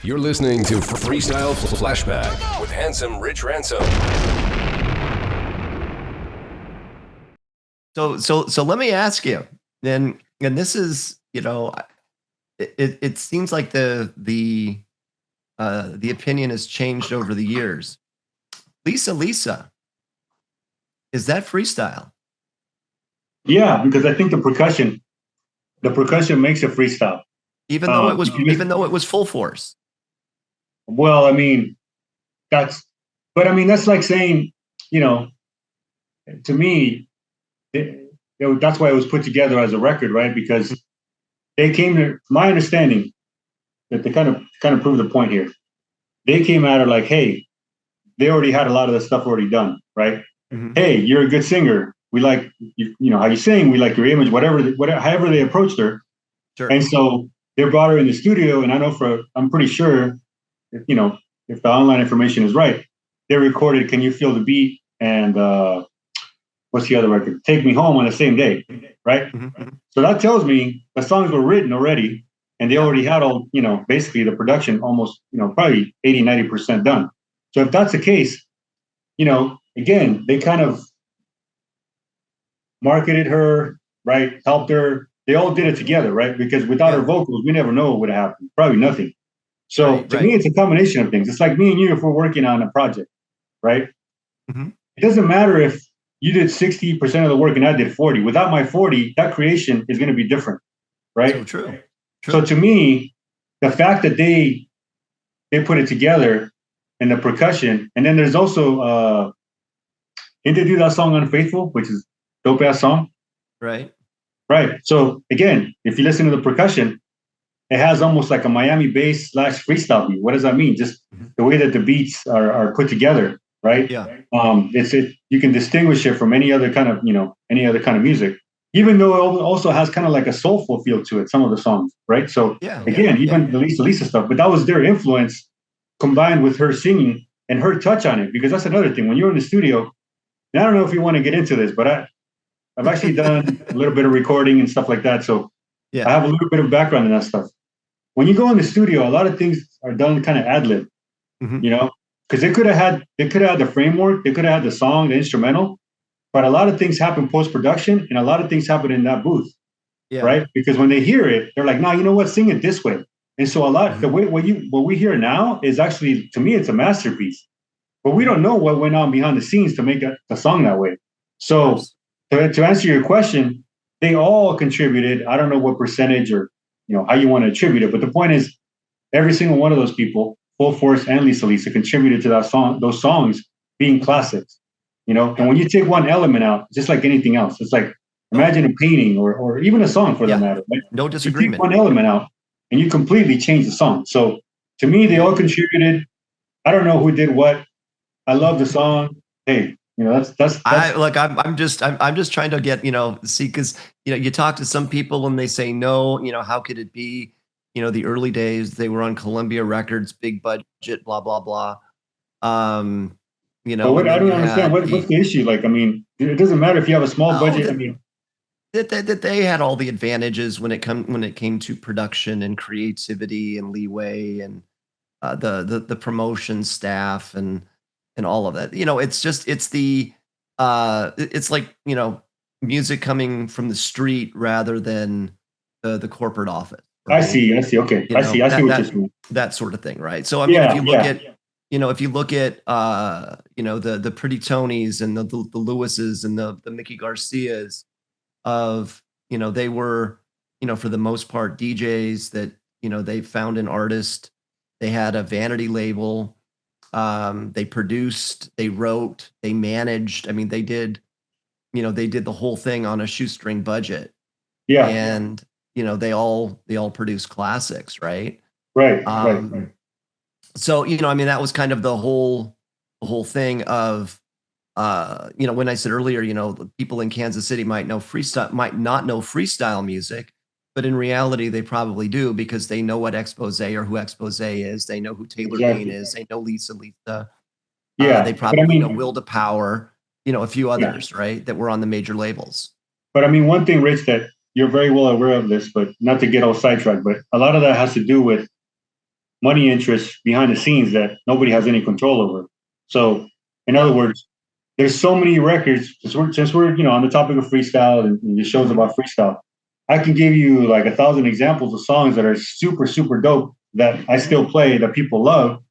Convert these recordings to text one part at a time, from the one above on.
You're listening to Freestyle Flashback with Handsome Rich Ransom. So let me ask you, and this is, it seems like the opinion has changed over the years. Lisa, is that freestyle? Yeah, because I think the percussion makes it freestyle. Even though it was full force. Well, I mean, that's like saying, to me, that's why it was put together as a record, right? Because they came to my understanding that they kind of prove the point here. They came at it like, hey, they already had a lot of the stuff already done, right? Mm-hmm. Hey, you're a good singer. We like how you sing. We like your image. Whatever, however they approached her, sure. And so they brought her in the studio. And I'm pretty sure, if the online information is right, they recorded "Can You Feel the Beat" and what's the other record? "Take Me Home" on the same day, right? Mm-hmm. So that tells me the songs were written already, and they already had all, basically the production almost, probably 80-90% done. So if that's the case, again, they kind of marketed her, right? Helped her. They all did it together, right? Because without her vocals, we never know what would have happened. Probably nothing. So to me, it's a combination of things. It's like me and you if we're working on a project, right? Mm-hmm. It doesn't matter if you did 60% of the work and I did 40. Without my 40, that creation is going to be different, right? So true. So to me, the fact that they put it together and the percussion, and then there's also didn't they do that song "Unfaithful," which is a dope ass song? Right. So again, if you listen to the percussion, it has almost like a Miami bass / freestyle beat. What does that mean? Just the way that the beats are put together, right? Yeah. You can distinguish it from any other kind of music, even though it also has kind of like a soulful feel to it. Some of the songs, right? So even the Lisa stuff, but that was their influence combined with her singing and her touch on it. Because that's another thing. When you're in the studio, and I don't know if you want to get into this, but I've actually done a little bit of recording and stuff like that. So I have a little bit of background in that stuff. When you go in the studio, a lot of things are done kind of ad-lib, because they could have had the framework, they could have had the song, the instrumental, but a lot of things happen post-production and a lot of things happen in that booth, right? Because when they hear it, they're like, "No, you know what? Sing it this way." And so the way what we hear now is actually, to me, it's a masterpiece, but we don't know what went on behind the scenes to make a song that way. So to answer your question, they all contributed. I don't know what percentage or how you want to attribute it, but the point is, every single one of those people, Full Force and Lisa, contributed to those songs being classics. And when you take one element out, just like anything else, it's like imagine a painting or even a song for that matter. Right? No disagreement. You take one element out and you completely change the song. So to me, they all contributed. I don't know who did what. I love the song. Hey. That's I'm just trying to get, see, because, you talk to some people and they say, no, how could it be, the early days, they were on Columbia Records, big budget, blah, blah, blah. But I don't understand. What's the issue? Like, I mean, it doesn't matter if you have a small budget. That they had all the advantages when it came to production and creativity and leeway and the promotion staff and all of that. It's like, music coming from the street rather than the corporate office. Right? I see. Okay. I see what you're saying. That sort of thing. Right. So, I mean, if you look at, the Pretty Tonys and the Lewises and the Mickey Garcias they were, for the most part, DJs that, they found an artist, they had a vanity label. They produced, they wrote, they managed. I mean, they did the whole thing on a shoestring budget. Yeah. And, they all produced classics, right? Right. So, I mean, that was kind of the whole thing of, when I said earlier, the people in Kansas City might not know freestyle music, but in reality, they probably do because they know what Expose or who Expose is. They know who Taylor Dayne is. They know Lisa. Yeah. They probably know Will to Power, a few others, right, that were on the major labels. But I mean, one thing, Rich, that you're very well aware of this, but not to get all sidetracked, but a lot of that has to do with money interests behind the scenes that nobody has any control over. So, in other words, there's so many records. Since we're on the topic of freestyle and the shows about freestyle, I can give you like 1,000 examples of songs that are super super dope that I still play that people love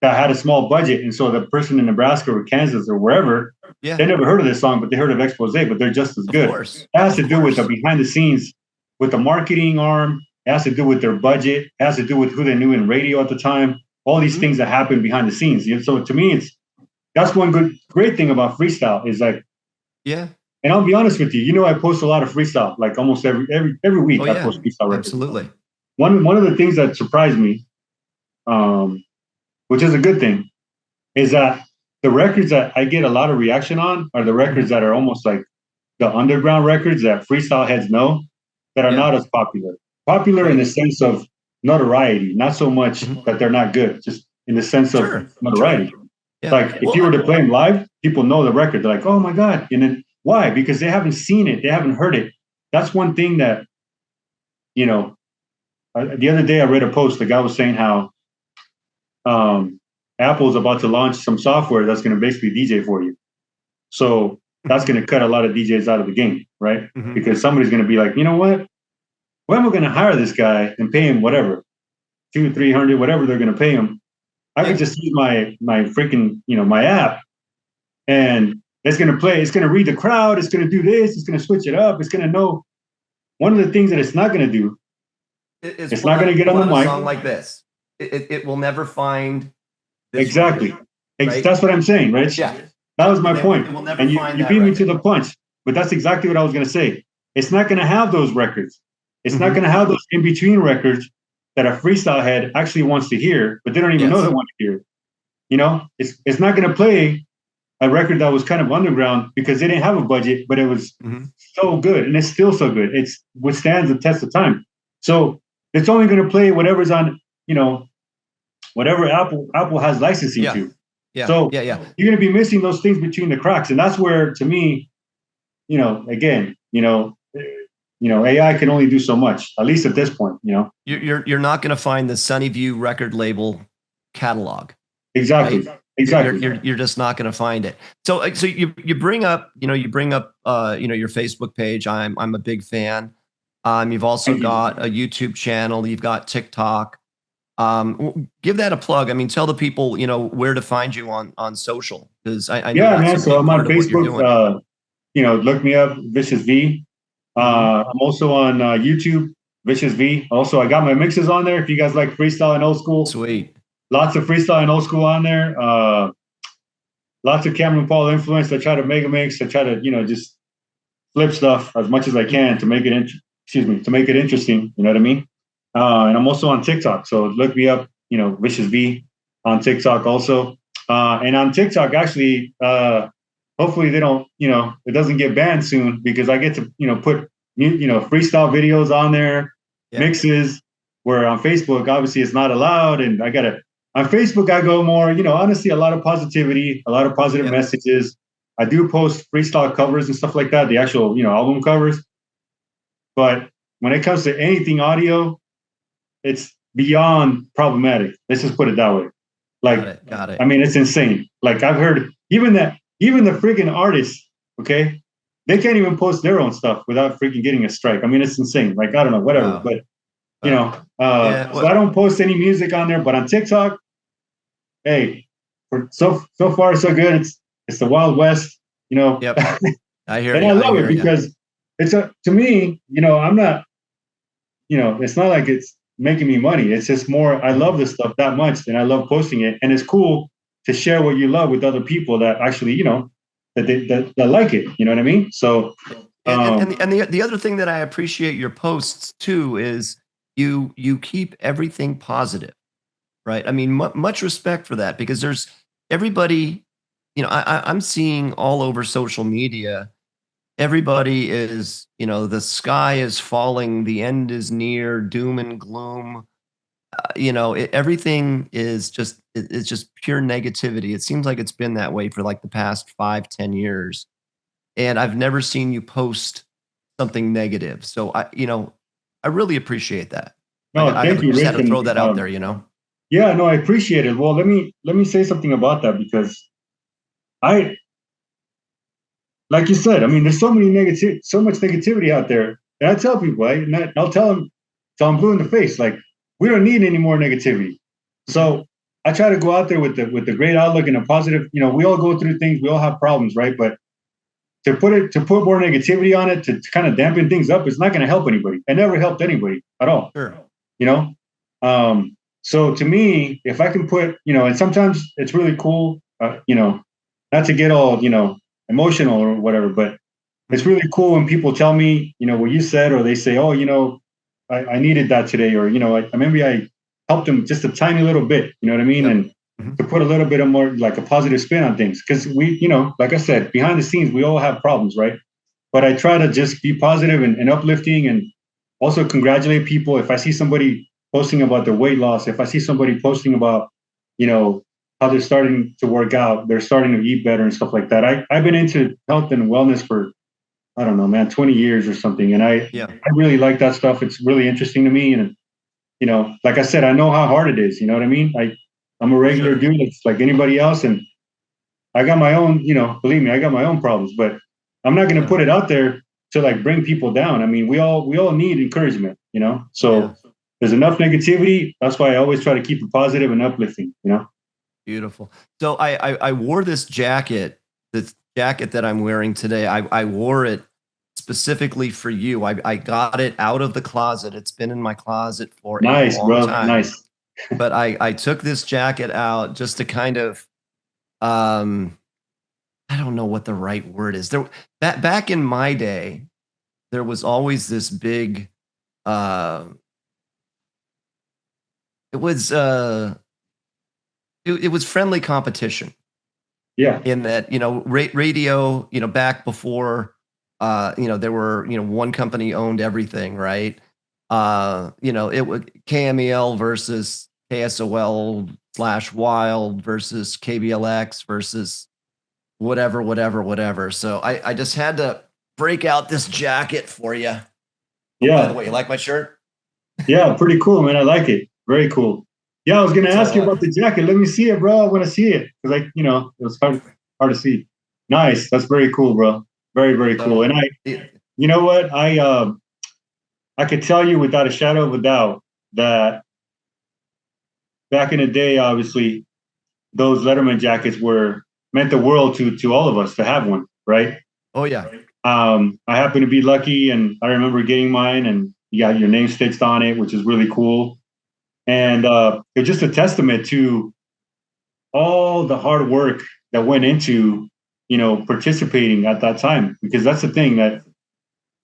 that had a small budget, and so the person in Nebraska or Kansas or wherever, they never heard of this song, but they heard of Expose, but they're just as good. It has to do with the behind the scenes, with the marketing arm. It has to do with their budget. It has to do with who they knew in radio at the time. All these things that happen behind the scenes. So to me, that's one great thing about freestyle is like, and I'll be honest with you. I post a lot of freestyle, like almost every week. I post freestyle records. Absolutely. One of the things that surprised me, which is a good thing, is that the records that I get a lot of reaction on are the records that are almost like the underground records that freestyle heads know that are not as popular. Popular in the sense of notoriety, not so much that they're not good, just in the sense of notoriety. Like if you were to play them live, people know the record. They're like, oh my God. And then why? Because they haven't seen it. They haven't heard it. That's one thing that, the other day I read a post. The guy was saying how Apple's about to launch some software that's going to basically DJ for you. So that's going to cut a lot of DJs out of the game, right? Because somebody's going to be like, you know what? Why am I going to hire this guy and pay him whatever, $200-300, whatever they're going to pay him? I could just use my freaking, my app, and it's going to play. It's going to read the crowd. It's going to do this. It's going to switch it up. It's going to know. One of the things that it's not going to do, it's not going to get on the mic. A song like this, it will never find. Exactly. Right? That's what I'm saying, right? Yeah. That was my point. And you beat me to the punch. But that's exactly what I was going to say. It's not going to have those records. It's not going to have those in-between records that a freestyle head actually wants to hear, but they don't even know they want to hear. It's not going to play a record that was kind of underground because they didn't have a budget, but it was so good, and it's still so good. It withstands the test of time. So it's only going to play whatever's on, whatever Apple has licensing to. So you're going to be missing those things between the cracks, and that's where, to me, again, AI can only do so much, at least at this point. You're not going to find the Sunnyview record label catalog. Exactly. Right? Exactly. You're just not going to find it. So you bring up your Facebook page. I'm a big fan. You've also got a YouTube channel. You've got TikTok. Give that a plug. I mean, tell the people where to find you on social, because I know man. So I'm on Facebook. Look me up, Vicious V. I'm also on YouTube, Vicious V. Also, I got my mixes on there. If you guys like freestyle and old school, sweet. Lots of freestyle and old school on there. Lots of Cameron Paul influence. I try to make a mix. I try to just flip stuff as much as I can to make it to make it interesting. You know what I mean? And I'm also on TikTok. So look me up. Vicious V on TikTok also. And on TikTok, actually, hopefully they don't, it doesn't get banned soon, because I get to, put, freestyle videos on there, mixes, where on Facebook, obviously it's not allowed. And on Facebook, I go more, honestly, a lot of positivity, a lot of positive messages. I do post freestyle covers and stuff like that, the actual, album covers. But when it comes to anything audio, it's beyond problematic. Let's just put it that way. Like, got it. I mean, it's insane. Like, I've heard even the freaking artists, okay, they can't even post their own stuff without freaking getting a strike. I mean, it's insane. Like, I don't know, whatever. Wow. But so I don't post any music on there. But on TikTok, hey, so far so good. It's the Wild West, Yep. I hear and you. I love it because to me, I'm not, it's not like it's making me money. It's just more, I love this stuff that much, and I love posting it, and it's cool to share what you love with other people that actually, that like it. You know what I mean? So, and the other thing that I appreciate your posts too is you keep everything positive, right? I mean, much respect for that, because there's everybody, I'm seeing all over social media, everybody is, the sky is falling, the end is near, doom and gloom. Everything is just, it's just pure negativity. It seems like it's been that way for like the past 5-10 years. And I've never seen you post something negative. So I really appreciate that. No, thank you, just Rick. had to throw that out there, you know? Yeah, no, I appreciate it. Well, let me say something about that, because I, like you said, I mean, there's so much negativity out there. And I tell people, I'll tell them till I'm blue in the face, like, we don't need any more negativity. So I try to go out there with the great outlook and a positive, we all go through things, we all have problems, right? But to put more negativity on it, to kind of dampen things up, it's not going to help anybody. It never helped anybody at all. Sure. You know? So to me, if I can put, and sometimes it's really cool, not to get all, emotional or whatever, but it's really cool when people tell me, what you said, or they say, oh, I needed that today, or, maybe I helped them just a tiny little bit, you know what I mean? Yep. And to put a little bit of more like a positive spin on things. Because we, like I said, behind the scenes, we all have problems, right? But I try to just be positive and uplifting, and also congratulate people. If I see somebody posting about their weight loss, if I see somebody posting about, how they're starting to work out, they're starting to eat better and stuff like that. I've been into health and wellness for, I don't know, man, 20 years or something. And I really like that stuff. It's really interesting to me. And, like I said, I know how hard it is. You know what I mean? I'm a regular dude. It's like anybody else. And I got my own, believe me, I got my own problems, but I'm not going to put it out there to like bring people down. I mean, we all need encouragement, so there's enough negativity. That's why I always try to keep it positive and uplifting, Beautiful. So I wore this jacket that I'm wearing today. I wore it specifically for you. I got it out of the closet. It's been in my closet for a long time. Nice. But I took this jacket out just to kind of, I don't know what the right word is. Back in my day, there was always this big, it was friendly competition. Yeah. In that, radio, back before, there were, one company owned everything, right? It was KMEL versus KSOL / Wild versus KBLX versus whatever. So I just had to break out this jacket for you. Yeah. By the way, you like my shirt? Yeah, pretty cool, man. I like it. Very cool. Yeah, I was gonna ask you about the jacket. Let me see it, bro. I want to see it because, it was hard to see. Nice. That's very cool, bro. Very, very cool. And you know what? I could tell you without a shadow of a doubt that back in the day, obviously, those Letterman jackets meant the world to all of us to have one, right? Oh yeah. I happen to be lucky, and I remember getting mine, and you got your name stitched on it, which is really cool. And it's just a testament to all the hard work that went into, participating at that time. Because that's the thing, that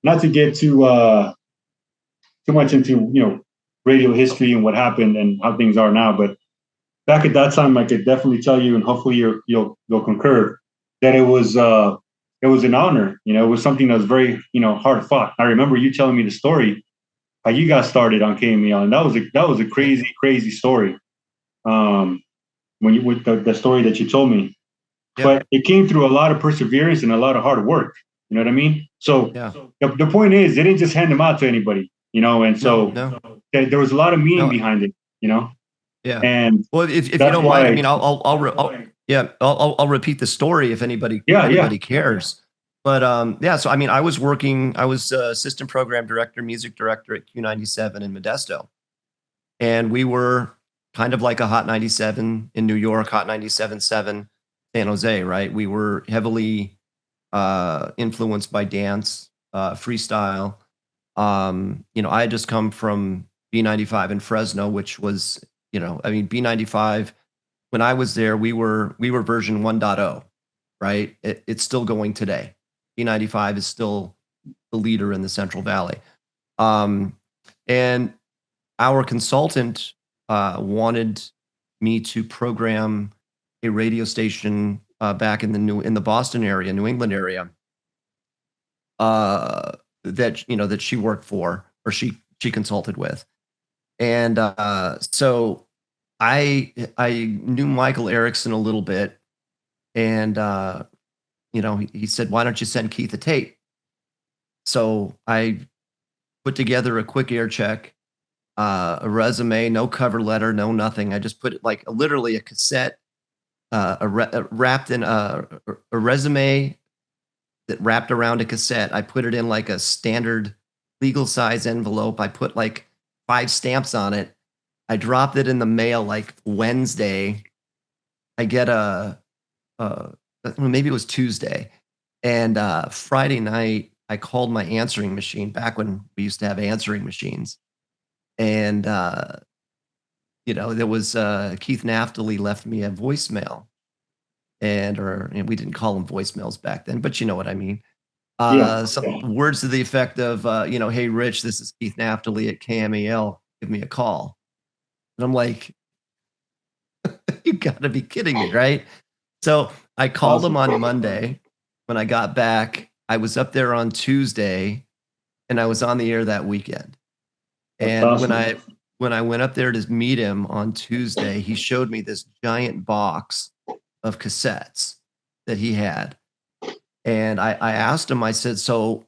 not to get too much into, radio history and what happened and how things are now, but back at that time, I could definitely tell you, and hopefully you'll concur, that it was an honor. It was something that was very, hard fought. I remember you telling me the story how you got started on KMEL, and that was a crazy story. With the story that you told me, but it came through a lot of perseverance and a lot of hard work. You know what I mean? So the point is, they didn't just hand them out to anybody, and so there was a lot of meaning behind it, Yeah. And well, if you don't mind, I mean, I'll repeat the story if anybody cares. But so I mean, I was assistant program director, music director at Q97 in Modesto, and we were kind of like a Hot 97 in New York, Hot 97.7 San Jose, right? We were heavily influenced by dance, freestyle. I had just come from B95 in Fresno, which was, B95. When I was there, we were version 1.0, right? It's still going today. B95 is still the leader in the Central Valley. And our consultant wanted me to program a radio station back in the Boston area, New England area, that she worked for, or she consulted with. And so I knew Michael Erickson a little bit, and he said, "Why don't you send Keith a tape?" So I put together a quick air check. a resume, no cover letter, no nothing. I just put it like literally a cassette, wrapped in a resume that wrapped around a cassette. I put it in like a standard legal size envelope. I put like 5 stamps on it. I dropped it in the mail like Wednesday. I get maybe it was Tuesday. And Friday night, I called my answering machine back when we used to have answering machines. And, there was Keith Naftali left me a voicemail. And we didn't call them voicemails back then, but you know what I mean. Some words to the effect of, hey, Rich, this is Keith Naftali at KMEL. Give me a call. And I'm like, you got to be kidding me, right? So I called him on Monday. When I got back, I was up there on Tuesday, and I was on the air that weekend. And when I went up there to meet him on Tuesday, he showed me this giant box of cassettes that he had. And I asked him, I said, so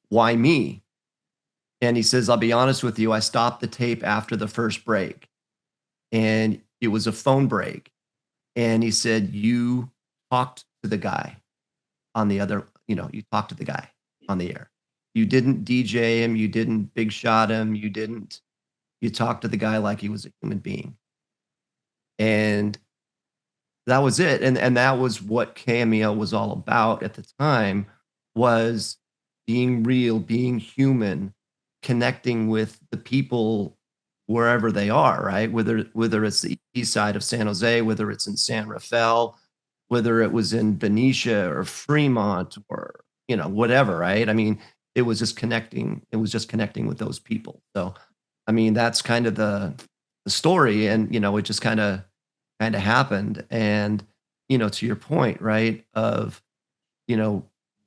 why me? And he says, I'll be honest with you, I stopped the tape after the first break. And it was a phone break. And he said, you talked to the guy on the other, you talked to the guy on the air. You didn't DJ him. You didn't big shot him. You talked to the guy like he was a human being. And that was it. And that was what KMEL was all about at the time, was being real, being human, connecting with the people wherever they are, right? Whether it's the east side of San Jose, whether it's in San Rafael, whether it was in Benicia or Fremont or, whatever, right? I mean, it was just connecting with those people. So, I mean, that's kind of the story. And, it just kind of happened. And, to your point, right, of,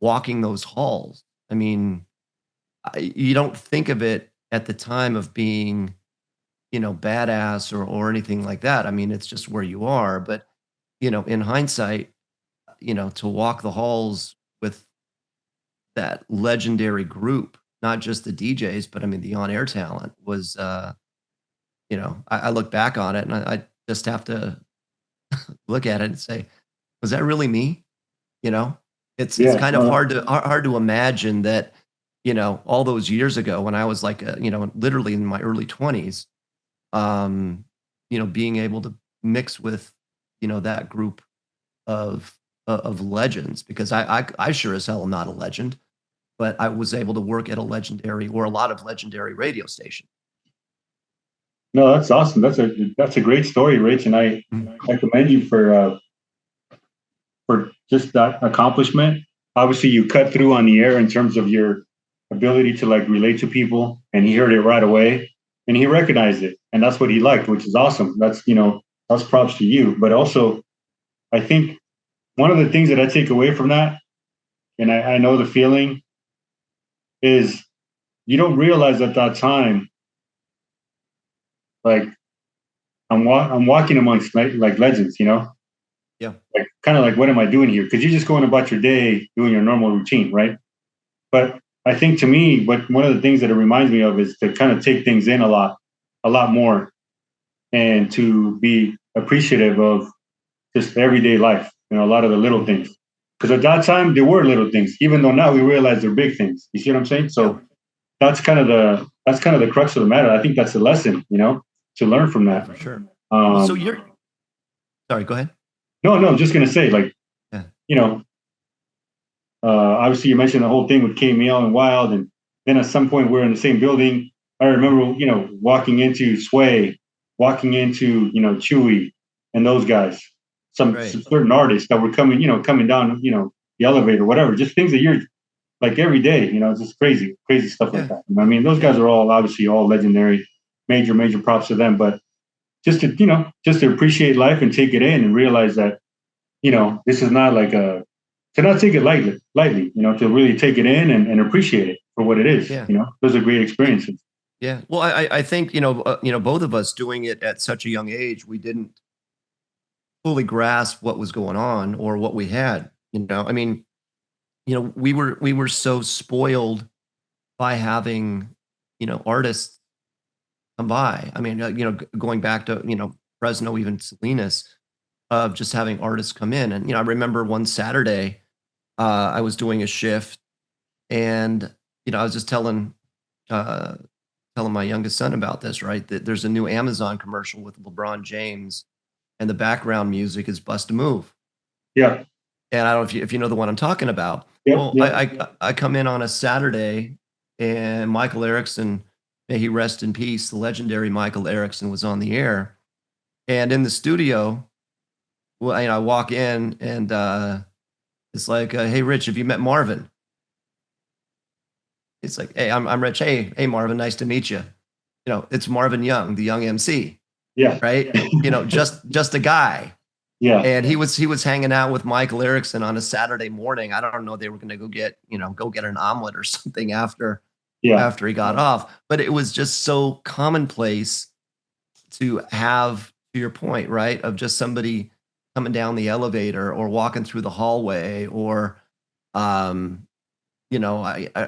walking those halls. I mean, you don't think of it at the time of being, badass or anything like that. I mean, it's just where you are. But, in hindsight, to walk the halls with that legendary group, not just the DJs, but I mean, the on-air talent was, I look back on it and I just have to look at it and say, was that really me? It's kind of hard to imagine that, all those years ago when I was like, literally in my early 20s, being able to mix with, that group of legends, because I sure as hell am not a legend, but I was able to work at a lot of legendary radio stations. No, that's awesome. That's a great story, Rich, and I commend you for just that accomplishment. Obviously, you cut through on the air in terms of your ability to like relate to people, and he heard it right away, and he recognized it, and that's what he liked, which is awesome. That's props to you. But also, I think one of the things that I take away from that, and I know the feeling, is you don't realize at that time, like I'm walking amongst like legends, Yeah. Like kind of like, what am I doing here? Because you're just going about your day doing your normal routine, right? But I think to me, one of the things that it reminds me of is to kind of take things in a lot more, and to be appreciative of just everyday life, a lot of the little things. Because at that time there were little things, even though now we realize they're big things. You see what I'm saying? So that's kind of the crux of the matter. I think that's the lesson, to learn from that. For sure. So sorry, go ahead. No, I'm just gonna say, like, obviously you mentioned the whole thing with KMEL and Wild, and then at some point we're in the same building. I remember, walking into Sway, walking into, Chewy and those guys, some certain artists that were coming down, the elevator, whatever, just things that you're like every day, just crazy stuff like that. I mean, those guys are obviously all legendary, major props to them, but just to appreciate life and take it in and realize that, this is not like to not take it lightly, to really take it in and appreciate it for what it is. Those are great experiences. Yeah. Well, I think, both of us doing it at such a young age, we didn't fully grasp what was going on or what we had, I mean, we were so spoiled by having, artists come by. I mean, going back to, Fresno, even Salinas, of just having artists come in. And, I remember one Saturday, I was doing a shift and, I was just telling my youngest son about this, right? That there's a new Amazon commercial with LeBron James and the background music is Bust a Move. Yeah. And I don't know if you know the one I'm talking about. Yep, Well, yep. I come in on a Saturday and Michael Erickson, may he rest in peace, the legendary Michael Erickson was on the air. And in the studio, well, I walk in and it's like, hey, Rich, have you met Marvin? It's like, hey, I'm Rich. Hey, Marvin, nice to meet you. It's Marvin Young, the young MC. Yeah. Right. Just a guy. Yeah. And he was hanging out with Michael Erickson on a Saturday morning. I don't know, they were going to go get an omelet or something after he got off. But it was just so commonplace to have, to your point, right, of just somebody coming down the elevator or walking through the hallway or, I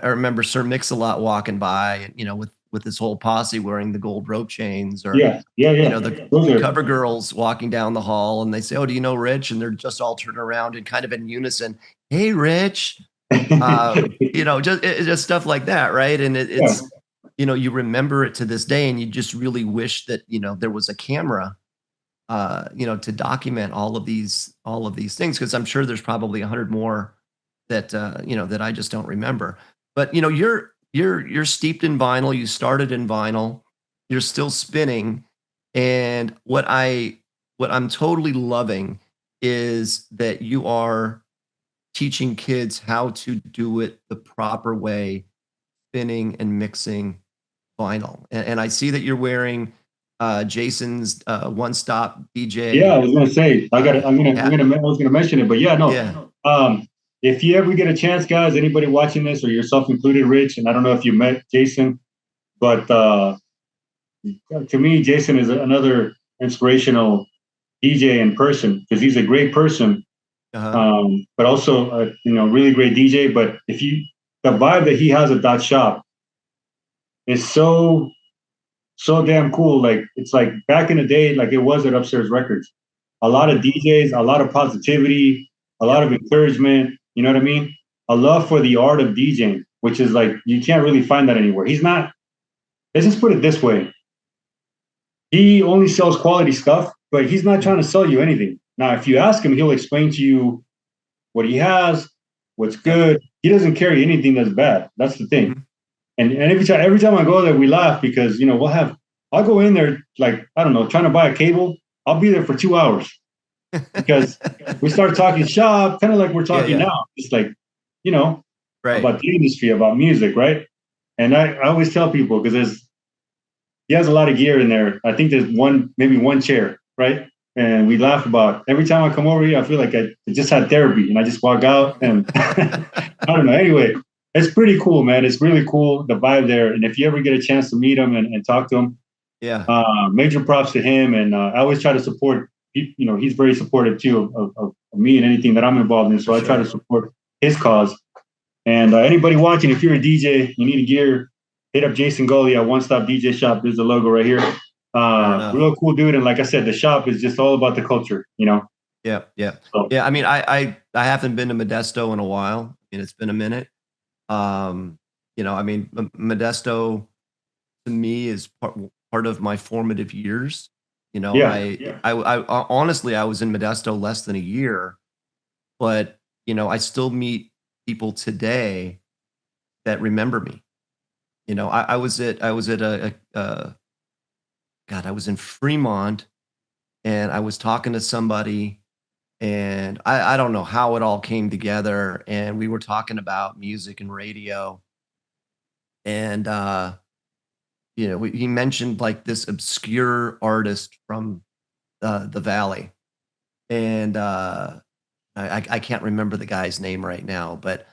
remember Sir Mix-a-Lot walking by, with his whole posse wearing the gold rope chains, or the cover girls walking down the hall, and they say, "Oh, do you know Rich?" And they're just all turning around and kind of in unison, "Hey, Rich," just stuff like that, right? And it's you remember it to this day, and you just really wish that there was a camera, to document all of these things, because I'm sure there's probably 100 more that that I just don't remember. But you're steeped in vinyl. You started in vinyl. You're still spinning, and what I'm totally loving is that you are teaching kids how to do it the proper way, spinning and mixing vinyl. And I see that you're wearing Jason's One Stop DJ. Yeah, I was gonna say I was gonna mention it, but if you ever get a chance, guys, anybody watching this or yourself included, Rich, and I don't know if you met Jason, but to me, Jason is another inspirational DJ in person because he's a great person, but also really great DJ. But the vibe that he has at that shop is so damn cool. Like it's like back in the day, like it was at Upstairs Records. A lot of DJs, a lot of positivity, a lot of encouragement. You know what I mean? A love for the art of DJing, which is like you can't really find that anywhere. He's not. Let's just put it this way. He only sells quality stuff, but he's not trying to sell you anything. Now, if you ask him, he'll explain to you what he has, what's good. He doesn't carry anything that's bad. That's the thing. And every time I go there, we laugh because I'll go in there like, I don't know, trying to buy a cable. I'll be there for 2 hours because we start talking shop, kind of like we're talking now. It's like, about the industry, about music, right? And I always tell people because he has a lot of gear in there. I think there's maybe one chair, right? And we laugh about every time I come over here, I feel like I just had therapy and I just walk out and I don't know. Anyway, it's pretty cool, man. It's really cool, the vibe there. And if you ever get a chance to meet him and talk to him, major props to him. And I always try to support, he's very supportive too of me and anything that I'm involved in. So I try to support his cause. And anybody watching, if you're a DJ, you need a gear, hit up Jason Gully at One Stop DJ Shop. There's the logo right here. Real cool dude. And like I said, the shop is just all about the culture, Yeah. So. Yeah. I mean, I haven't been to Modesto in a while. I mean, it's been a minute. I mean, Modesto to me is part of my formative years. I honestly, I was in Modesto less than a year, but I still meet people today that remember me. I was in Fremont and I was talking to somebody and I don't know how it all came together. And we were talking about music and radio. And, he mentioned like this obscure artist from the Valley. And I can't remember the guy's name right now, but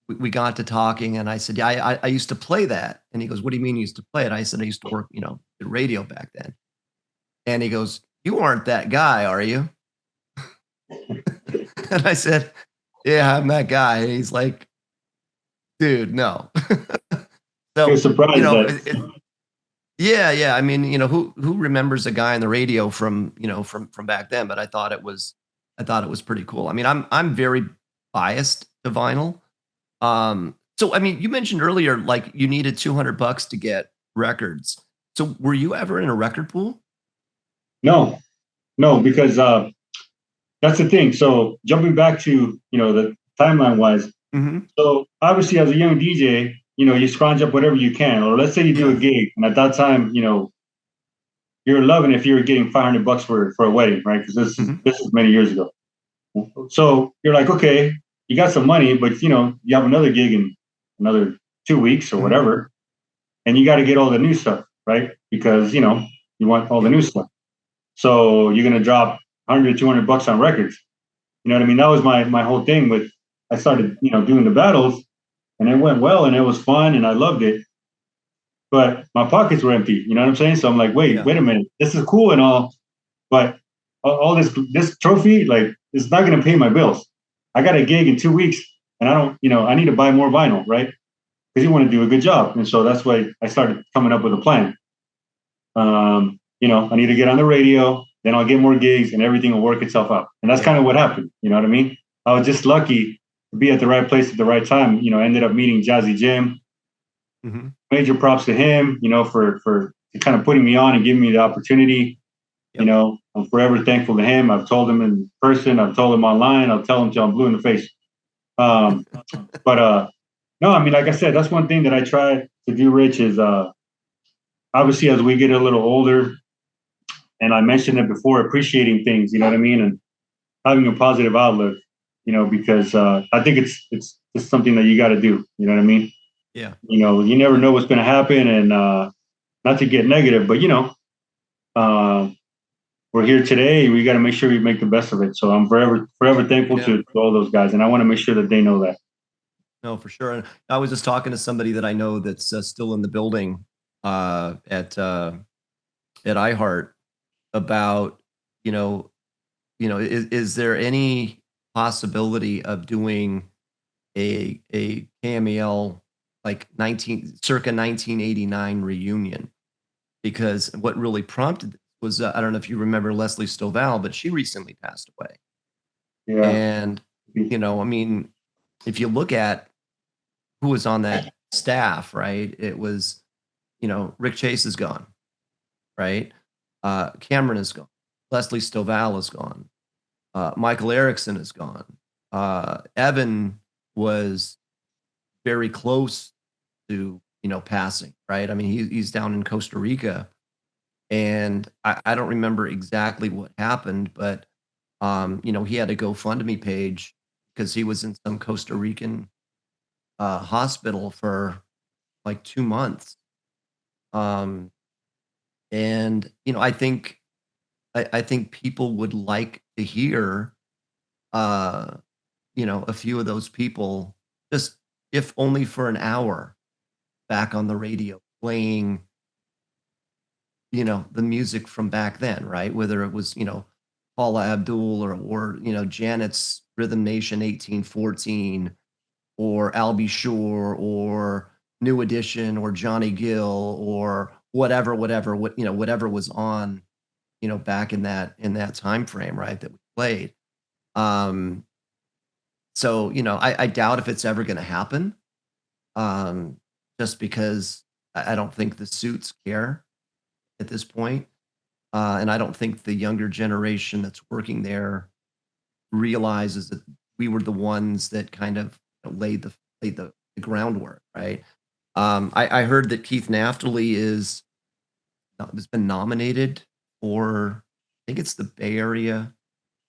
we got to talking and I said, yeah, I used to play that. And he goes, what do you mean you used to play it? I said, I used to work, at radio back then. And he goes, you aren't that guy, are you? And I said, yeah, I'm that guy. And he's like, dude, no. So, you're surprised Yeah. I mean, who remembers a guy on the radio from, from back then, but I thought it was pretty cool. I mean, I'm very biased to vinyl. So I mean, you mentioned earlier like you needed $200 to get records. So were you ever in a record pool? No, no, because that's the thing. So jumping back to the timeline wise. Hmm. So obviously, as a young DJ, you scrounge up whatever you can, or let's say you do a Yeah. gig, and at that time, you're loving if you're getting $500 for a wedding, right? Because this is Hmm. this is many years ago. So you're like, okay, you got some money, but you have another gig in another 2 weeks or Hmm. whatever, and you got to get all the new stuff, right? Because you want all the Yep. new stuff. So you're gonna drop 100, $200 on records. You know what I mean? That was my whole thing with. I started doing the battles, and it went well, and it was fun, and I loved it. But my pockets were empty. You know what I'm saying? So I'm like, wait Yeah. a minute, this is cool and all, but all this trophy, like, it's not gonna pay my bills. I got a gig in 2 weeks, and I don't, I need to buy more vinyl, right? Because you want to do a good job, and so that's why I started coming up with a plan. I need to get on the radio, then I'll get more gigs, and everything will work itself out. And that's kind Yeah. of what happened. You know what I mean? I was just lucky to be at the right place at the right time. I ended up meeting Jazzy Jim. Hmm. Major props to him, for kind of putting me on and giving me the opportunity. Yep. I'm forever thankful to him. I've told him in person, I've told him online, I'll tell him till I'm blue in the face. Um, but no, I mean, like I said, that's one thing that I try to do, Rich, is obviously as we get a little older, and I mentioned it before, appreciating things, you know what I mean, and having a positive outlook, because I think it's just something that you got to do. You know what I mean? Yeah. You never Yeah. know what's going to happen, and not to get negative, but uh, we're here today. We got to make sure we make the best of it. So I'm forever thankful Yeah. to all those guys, and I want to make sure that they know that. No, for sure. And I was just talking to somebody that I know that's still in the building at iHeart about, you know, is there any possibility of doing a KMEL like 1989 reunion? Because what really prompted this was I don't know if you remember Leslie Stovall, but she recently passed away. Yeah. And I mean, if you look at who was on that staff, right? It was, Rick Chase is gone, right? Cameron is gone. Leslie Stovall is gone. Michael Erickson is gone. Evan was very close to, passing, right? I mean, he's down in Costa Rica, and I don't remember exactly what happened, but he had a GoFundMe page because he was in some Costa Rican hospital for like 2 months. Um, and I think people would like to hear uh, a few of those people, just if only for an hour, back on the radio playing, the music from back then, right? Whether it was, Paula Abdul or Janet's Rhythm Nation 1814 or Albie Shore or New Edition or Johnny Gill or whatever was on, back in that time frame, right? That we played. Um, so, I doubt if it's ever gonna happen, um, just because I don't think the suits care at this point, and I don't think the younger generation that's working there realizes that we were the ones that kind of laid the groundwork, right? I heard that Keith Naftali has been nominated for, I think it's the Bay Area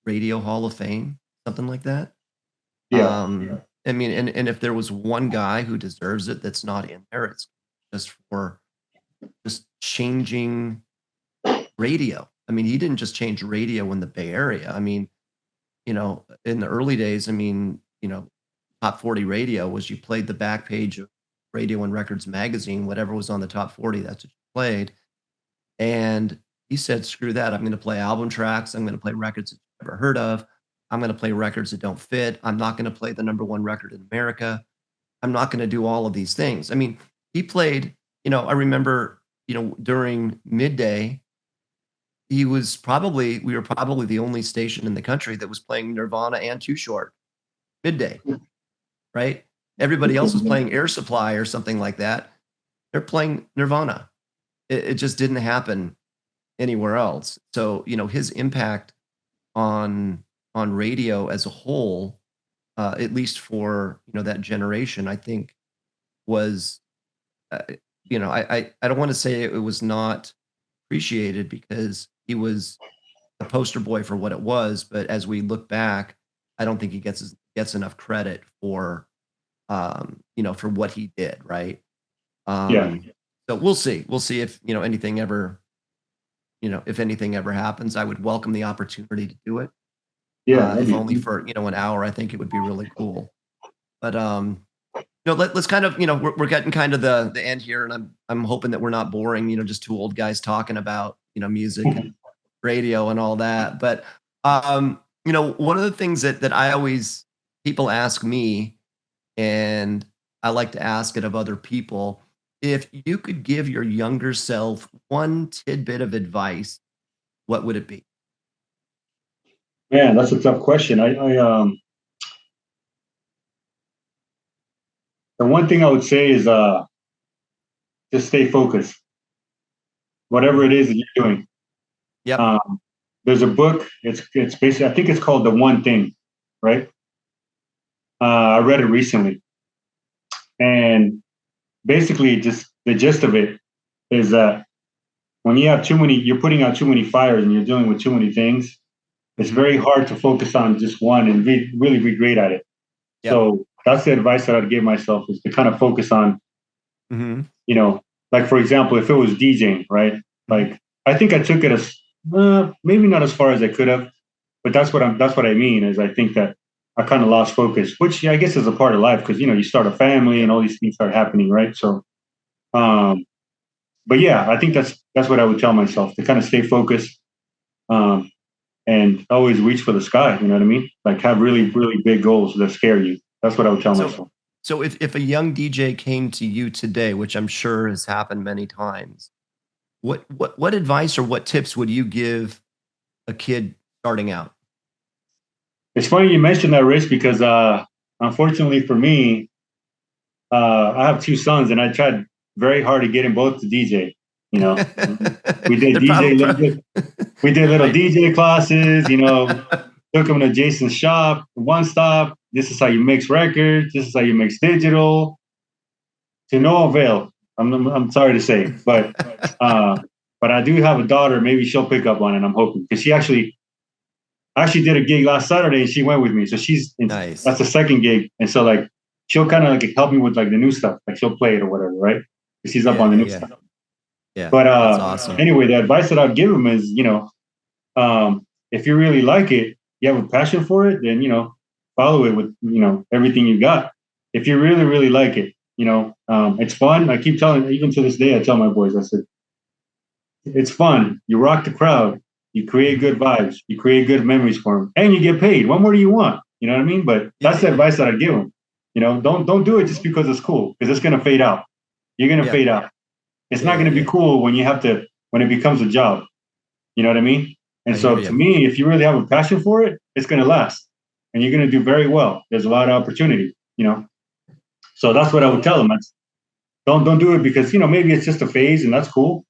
Radio Hall of Fame, something like that. Yeah. I mean, and if there was one guy who deserves it that's not in there, it's just for just changing radio. I mean, he didn't just change radio in the Bay Area. I mean, in the early days, I mean, top 40 radio was you played the back page of Radio and Records magazine, whatever was on the top 40, that's what you played. And he said, screw that. I'm going to play album tracks. I'm going to play records that you've never heard of. I'm going to play records that don't fit. I'm not going to play the number one record in America. I'm not going to do all of these things. I mean, he played, I remember during midday, we were probably the only station in the country that was playing Nirvana and Too Short midday, right? Everybody else was playing Air Supply or something like that. They're playing Nirvana. It just didn't happen anywhere else. So, his impact on radio as a whole, at least for, that generation, I think was, I don't want to say it was not appreciated, because he was a poster boy for what it was. But as we look back, I don't think he gets enough credit for, for what he did. Right. So we'll see. We'll see if, anything ever, if anything ever happens. I would welcome the opportunity to do it. If only for, an hour. I think it would be really cool. But let's kind of, we're getting kind of the end here, and I'm hoping that we're not boring, just two old guys talking about, music and radio and all that. But one of the things that I always, people ask me, and I like to ask it of other people, if you could give your younger self one tidbit of advice, what would it be? Man, that's a tough question. The one thing I would say is just stay focused, whatever it is that you're doing. Yeah. There's a book. It's basically, I think it's called The One Thing, right? I read it recently, and basically, just the gist of it is that when you have you're putting out too many fires and you're dealing with too many things, it's very hard to focus on just one and really be great at it. Yep. So that's the advice that I'd give myself, is to kind of focus on, like, for example, if it was DJing, right? Like, I think I took it as maybe not as far as I could have, but that's what I mean, is I think that I kind of lost focus, which I guess is a part of life, because, you start a family and all these things start happening, right? So, but yeah, I think that's what I would tell myself, to kind of stay focused, and always reach for the sky. You know what I mean? Like, have really, really big goals that scare you. That's what I would tell myself. So if a young DJ came to you today, which I'm sure has happened many times, what advice or what tips would you give a kid starting out? It's funny you mentioned that, Rich, because unfortunately for me, I have two sons, and I tried very hard to get them both to DJ. We did we did little DJ classes. Took them to Jason's shop, One Stop. This is how you mix records. This is how you mix digital. To no avail. I'm sorry to say, but I do have a daughter. Maybe she'll pick up on it. I'm hoping, because she actually did a gig last Saturday, and she went with me. So nice. That's the second gig, and so, like, she'll kind of, like, help me with, like, the new stuff. Like, she'll play it or whatever, right? Because she's up on the new stuff. Yeah. But that's awesome. Anyway, the advice that I'd give him is, if you really like it, you have a passion for it, then, follow it with, everything you got. If you really, really like it, it's fun. I keep telling, even to this day, I tell my boys, I said, it's fun. You rock the crowd. You create good vibes. You create good memories for them, and you get paid. What more do you want? You know what I mean? But that's the advice that I give them. Don't do it just because it's cool, because it's gonna fade out. You're gonna fade out. It's not gonna be cool when it becomes a job. You know what I mean? And so, to me, if you really have a passion for it, it's gonna last, and you're gonna do very well. There's a lot of opportunity. So that's what I would tell them. Don't do it because maybe it's just a phase, and that's cool.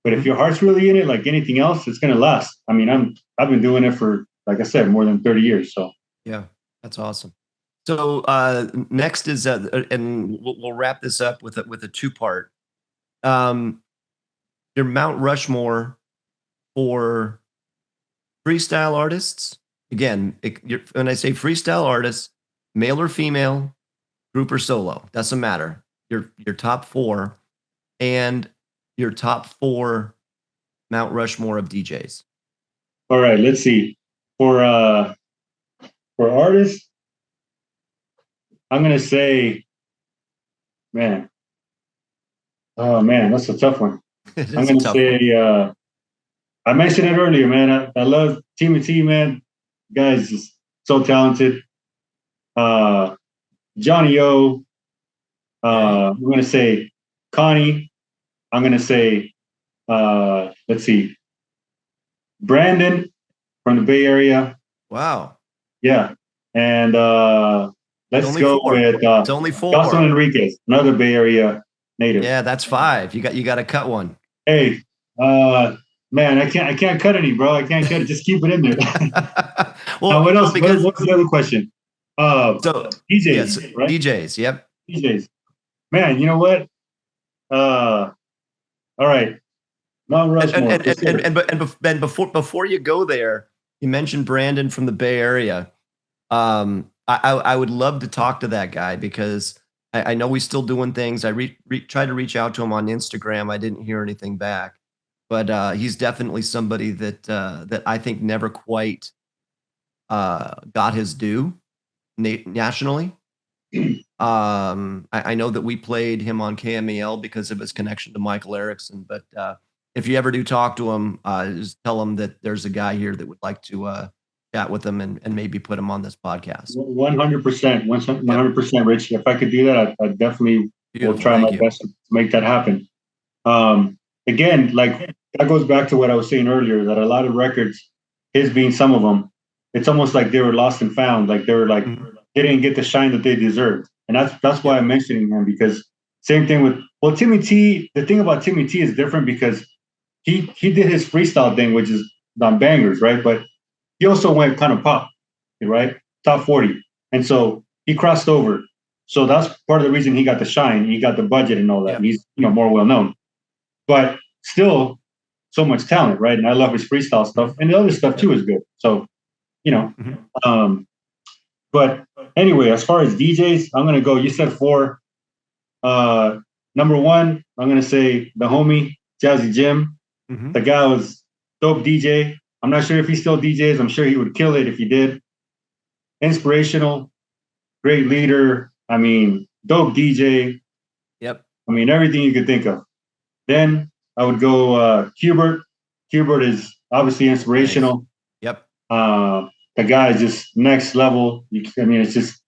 But if your heart's really in it, like anything else, it's gonna last. I mean, I've been doing it for, like I said, more than 30 years. So yeah, that's awesome. So next is and we'll wrap this up with a two-part. Your Mount Rushmore for freestyle artists. Again, when I say freestyle artists, male or female, group or solo, doesn't matter. Your top four, and your top four Mount Rushmore of DJs. All right, let's see. For artists, I'm gonna say, man. Oh man, that's a tough one. I'm gonna say, I mentioned it earlier, man. I love Timothy, man. Guys is so talented. Johnny O. I'm gonna say Connie. I'm going to say, let's see, Brandon from the Bay Area. Wow. Yeah. And let's go with it's only 4. Jocelyn Enriquez, another Bay Area native. Yeah, that's 5. You got to cut one. Hey, man, I can't cut any, bro. I can't cut it. Just keep it in there. Well, what else? Because, what's the other question? So DJs, yes, right? DJs, yep. DJs. Man, you know what? All right. Mount Rushmore. And before you go there, you mentioned Brandon from the Bay Area. I would love to talk to that guy because I know he's still doing things. I tried to reach out to him on Instagram. I didn't hear anything back, but he's definitely somebody that I think never quite got his due nationally. I know that we played him on KMEL because of his connection to Michael Erickson, but if you ever do talk to him, just tell him that there's a guy here that would like to chat with him and maybe put him on this podcast. 100%, 100%, Rich. If I could do that, I definitely will try my best to make that happen. Again, like that goes back to what I was saying earlier, that a lot of records, his being some of them, it's almost like they were lost and found. Like they were like, they didn't get the shine that they deserved. And that's why I'm mentioning him, because same thing with, well, Timmy T, the thing about Timmy T is different because he did his freestyle thing, which is on bangers, right? But he also went kind of pop, right? Top 40. And so he crossed over. So that's part of the reason he got the shine. He got the budget and all that. And he's, more well known. But still so much talent, right? And I love his freestyle stuff. And the other stuff too is good. So, but anyway, as far as DJs, I'm going to go, you said 4. Number 1, I'm going to say the homie, Jazzy Jim. The guy was dope DJ. I'm not sure if he still DJs. I'm sure he would kill it if he did. Inspirational, great leader. I mean, dope DJ. Yep. I mean, everything you could think of. Then I would go Hubert. Hubert is obviously inspirational. Nice. Yep. The guy is just next level. It's just,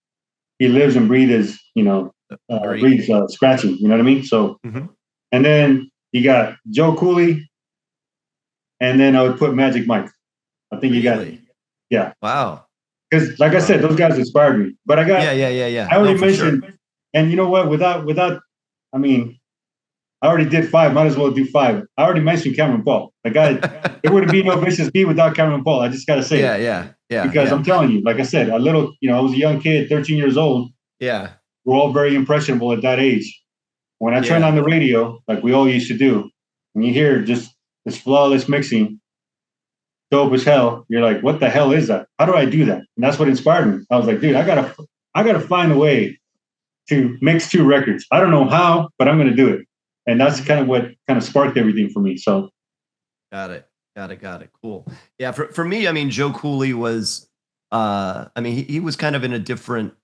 he lives and breathes, breathes scratching. You know what I mean? So, and then you got Joe Cooley. And then I would put Magic Mike. I think you got it. Yeah. Wow. Because like I said, those guys inspired me. But I got yeah. I already mentioned, and you know what? Without I mean, I already did 5, might as well do 5. I already mentioned Cameron Paul. The guy, there wouldn't be no Vicious B without Cameron Paul. I just gotta say Yeah. Because I'm telling you, like I said, I was a young kid, 13 years old. Yeah. We're all very impressionable at that age. When I turned on the radio, like we all used to do, and you hear just this flawless mixing, dope as hell. You're like, what the hell is that? How do I do that? And that's what inspired me. I was like, dude, I gotta find a way to mix 2 records. I don't know how, but I'm gonna do it. And that's kind of what kind of sparked everything for me. So, got it. Cool. Yeah, for me, I mean, Joe Cooley was, he was kind of in a different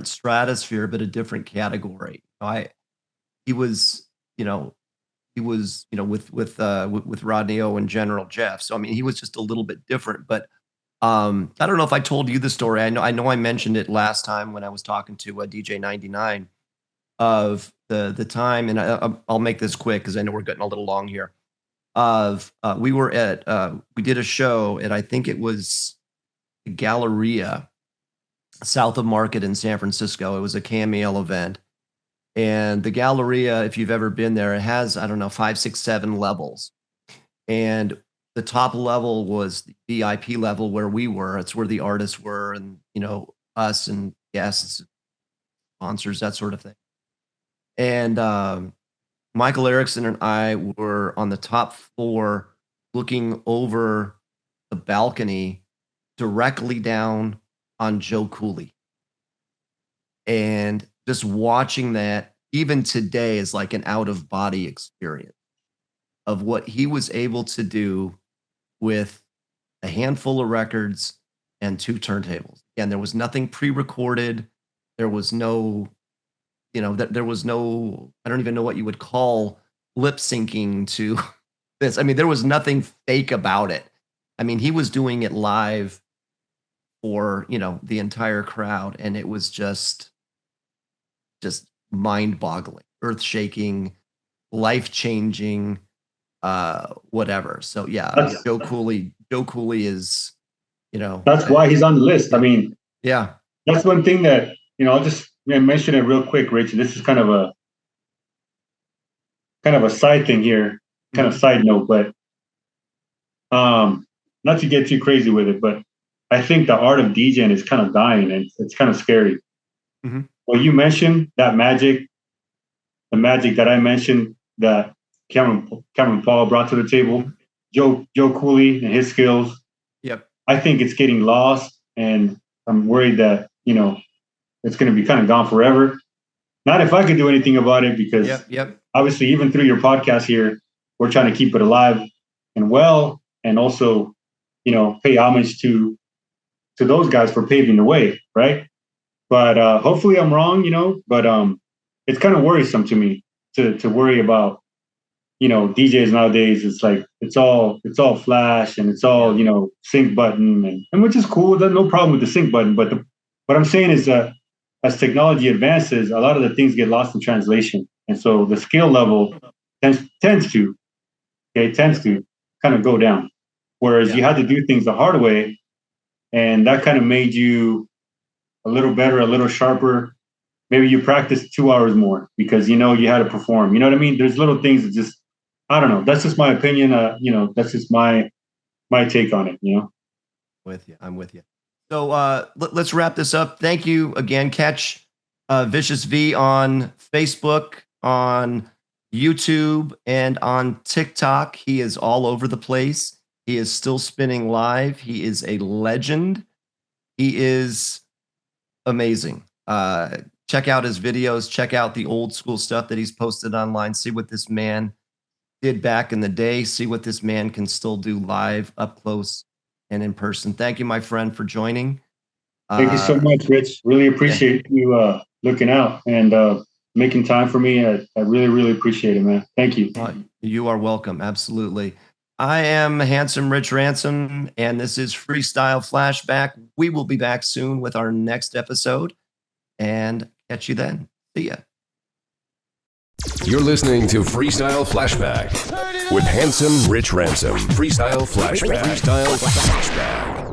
stratosphere, but a different category. He was with Rodney O and General Jeff. So I mean, he was just a little bit different. But I don't know if I told you the story. I know I mentioned it last time when I was talking to DJ 99 of the time, and I'll make this quick because I know we're getting a little long here. We were we did a show at, I think it was the Galleria south of Market in San Francisco. It was a KMEL event. And the Galleria, if you've ever been there, it has, I don't know, 5, 6, 7 levels. And the top level was the VIP level where we were. It's where the artists were and, us and guests, sponsors, that sort of thing. And Michael Erickson and I were on the top floor looking over the balcony directly down on Joe Cooley. And just watching that, even today, is like an out-of-body experience of what he was able to do with a handful of records and 2 turntables. And there was nothing pre-recorded. There was no, there was no, I don't even know what you would call lip syncing to this. I mean, there was nothing fake about it. I mean, he was doing it live for, the entire crowd. And it was just mind-boggling, earth-shaking, life-changing whatever. So yeah, Joe Cooley is, that's why he's on the list. I mean, yeah, that's one thing that, I'll just mention it real quick, Rich. This is kind of a side thing here, kind of side note, but not to get too crazy with it, but I think the art of DJing is kind of dying, and it's kind of scary. Mm-hmm. Well, you mentioned that the magic that I mentioned that Cameron Paul brought to the table, Joe Cooley and his skills. Yep. I think it's getting lost, and I'm worried that, it's going to be kind of gone forever. Not if I could do anything about it, because obviously, even through your podcast here, we're trying to keep it alive and well, and also, pay homage to those guys for paving the way, right? But hopefully I'm wrong, but it's kind of worrisome to me to worry about, DJs nowadays. It's like it's all flash, and it's all, sync button, and which is cool. There's no problem with the sync button, but what I'm saying is that as technology advances, a lot of the things get lost in translation, and so the skill level tends to kind of go down. Whereas you had to do things the hard way, and that kind of made you a little better, a little sharper. Maybe you practiced 2 hours more because you had to perform. You know what I mean? There's little things that just, I don't know. That's just my opinion. That's just my take on it. I'm with you. So let's wrap this up. Thank you again. Catch Vicious V on Facebook, on YouTube, and on TikTok. He is all over the place. He is still spinning live. He is a legend. He is amazing. Check out his videos. Check out the old school stuff that he's posted online. See what this man did back in the day. See what this man can still do live, up close, and in person. Thank you, my friend, for joining. Thank you so much, Rich. Really appreciate you looking out and making time for me. I really, really appreciate it, man. Thank you. You are welcome. Absolutely. I am Handsome Rich Ransom, and this is Freestyle Flashback. We will be back soon with our next episode, and catch you then. See ya. You're listening to Freestyle Flashback with Handsome Rich Ransom. Freestyle Flashback. Freestyle Flashback.